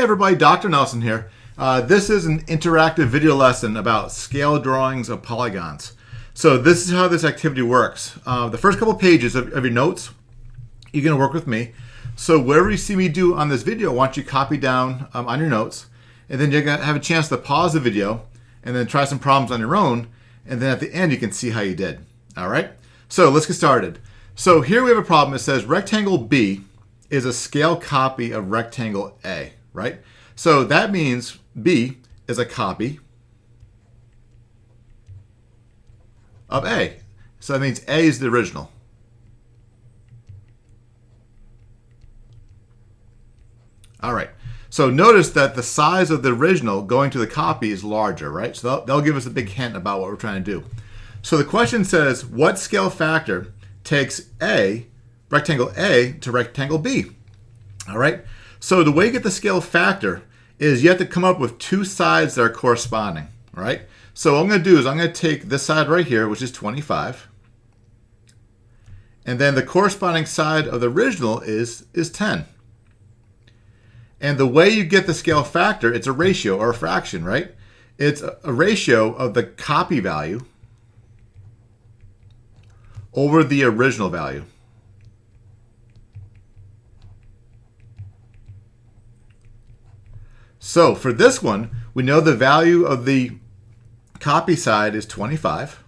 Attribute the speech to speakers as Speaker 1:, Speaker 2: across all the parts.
Speaker 1: everybody, Dr. Nelson here. This is an interactive video lesson about scale drawings of polygons. So this is how this activity works. The first couple pages of your notes, you're going to work with me. So whatever you see me do on this video, I want you to copy down on your notes. And then you're going to have a chance to pause the video and then try some problems on your own. And then at the end, you can see how you did. All right? So let's get started. So here we have a problem. It says rectangle B is a scale copy of rectangle A, right? So that means B is a copy of A. So that means A is the original. All right. So notice that the size of the original going to the copy is larger, right? So that'll give us a big hint about what we're trying to do. So the question says, what scale factor takes A, rectangle A, to rectangle B? All right. So the way you get the scale factor is you have to come up with two sides that are corresponding, all right? So what I'm going to do is I'm going to take this side right here, which is 25. And then the corresponding side of the original is 10. And the way you get the scale factor, it's a ratio or a fraction, right? It's a ratio of the copy value over the original value. So for this one, we know the value of the copy side is 25.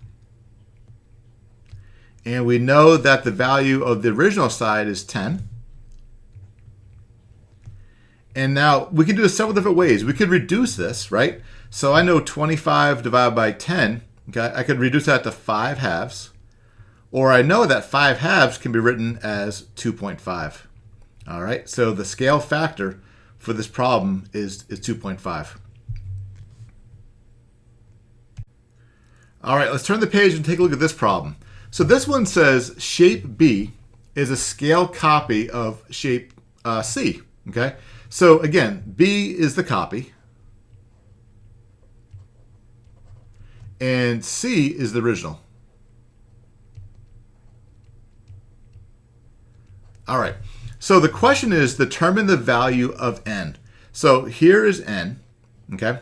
Speaker 1: And we know that the value of the original side is 10. And now we can do it several different ways. We could reduce this, right? So I know 25 divided by 10, okay? I could reduce that to 5 halves. Or I know that 5 halves can be written as 2.5. All right, so the scale factor for this problem is 2.5. All right, let's turn the page and take a look at this problem. So this one says shape B is a scale copy of shape C, okay? So again, B is the copy, and C is the original. All right, so the question is determine the value of n. So here is n, okay?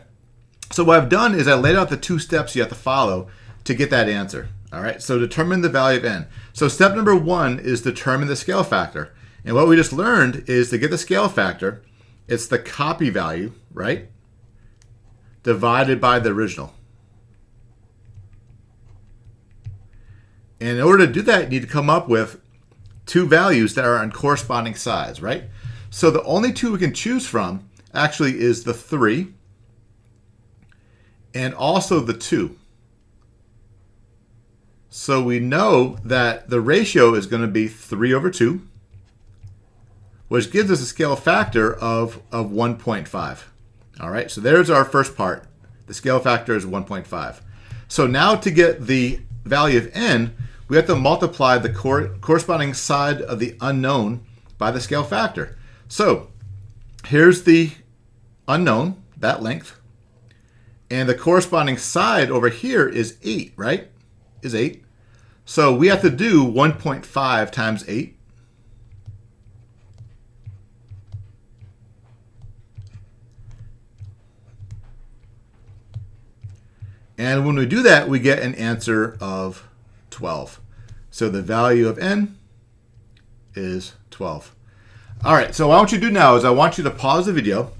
Speaker 1: So what I've done is I laid out the two steps you have to follow to get that answer. All right, so determine the value of n. So step number one is determine the scale factor. And what we just learned is to get the scale factor, it's the copy value, right, divided by the original. And in order to do that, you need to come up with two values that are on corresponding sides, right? So the only two we can choose from actually is the 3 and also the 2. So we know that the ratio is going to be 3 over 2, which gives us a scale factor of 1.5. All right, so there's our first part. The scale factor is 1.5. So now to get the value of n, we have to multiply the corresponding side of the unknown by the scale factor. So here's the unknown, that length. And the corresponding side over here is 8, right? Is 8. So we have to do 1.5 times 8. And when we do that, we get an answer of 12. So the value of n is 12. All right, so what I want you to do now is I want you to pause the video,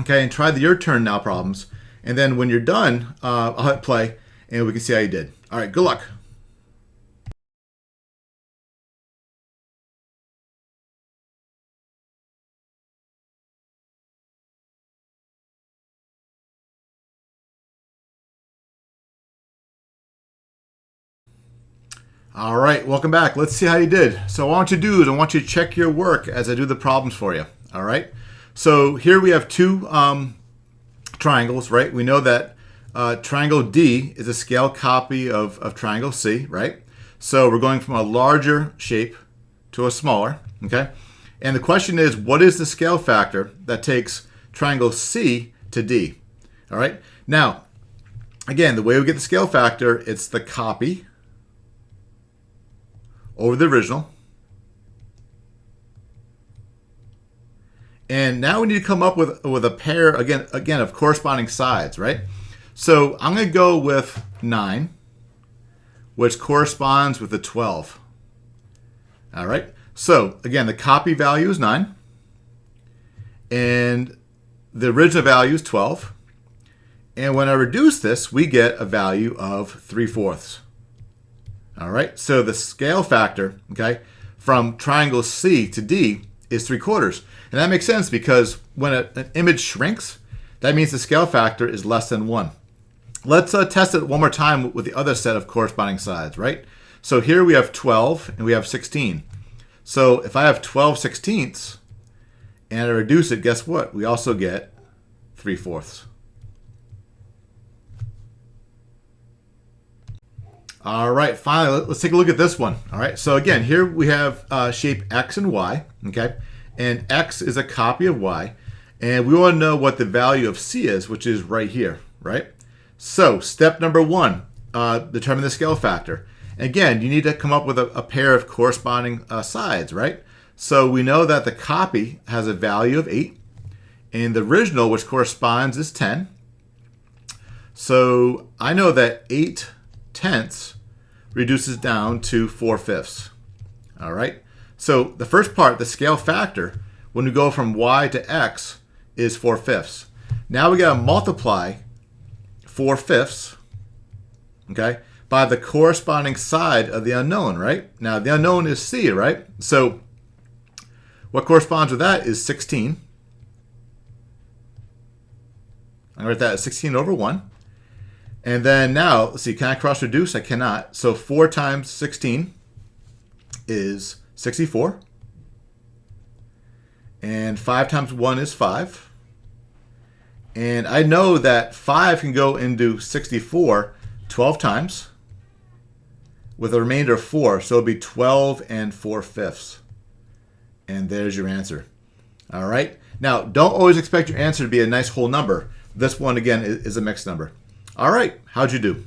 Speaker 1: okay, and try the your turn now problems. And then when you're done, I'll hit play and we can see how you did. All right, good luck. All right, welcome back. Let's see how you did. So what I want you to do is I want you to check your work as I do the problems for you. All right. So here we have two triangles, right? We know that triangle D is a scale copy of triangle C, right? So we're going from a larger shape to a smaller, okay? And the question is, what is the scale factor that takes triangle C to D? All right. Now, again, the way we get the scale factor, it's the copy over the original. And now we need to come up with a pair, again of corresponding sides, right? So I'm going to go with 9, which corresponds with the 12. All right. So again, the copy value is 9. And the original value is 12. And when I reduce this, we get a value of 3/4. All right. So the scale factor, okay, from triangle C to D is 3/4. And that makes sense because when an image shrinks, that means the scale factor is less than 1. Let's test it one more time with the other set of corresponding sides, right? So here we have 12 and we have 16. So if I have 12/16 and I reduce it, guess what? We also get 3/4. All right, finally, let's take a look at this one. All right, so again, here we have shape X and Y, okay? And X is a copy of Y. And we want to know what the value of C is, which is right here, right? So step number 1, determine the scale factor. Again, you need to come up with a pair of corresponding sides, right? So we know that the copy has a value of 8, and the original, which corresponds, is 10. So I know that 8/10 reduces down to 4/5. All right. So the first part, the scale factor, when we go from Y to X, is 4/5. Now we got to multiply 4/5, okay, by the corresponding side of the unknown, right? Now the unknown is C, right? So what corresponds with that is 16. I'm going to write that as 16 over 1. And then now, let's see, can I cross reduce? I cannot. So 4 times 16 is 64. And 5 times 1 is 5. And I know that 5 can go into 64 12 times with a remainder of 4. So it'll be 12 and 4/5. And there's your answer. All right. Now, don't always expect your answer to be a nice whole number. This one, again, is a mixed number. All right. How'd you do?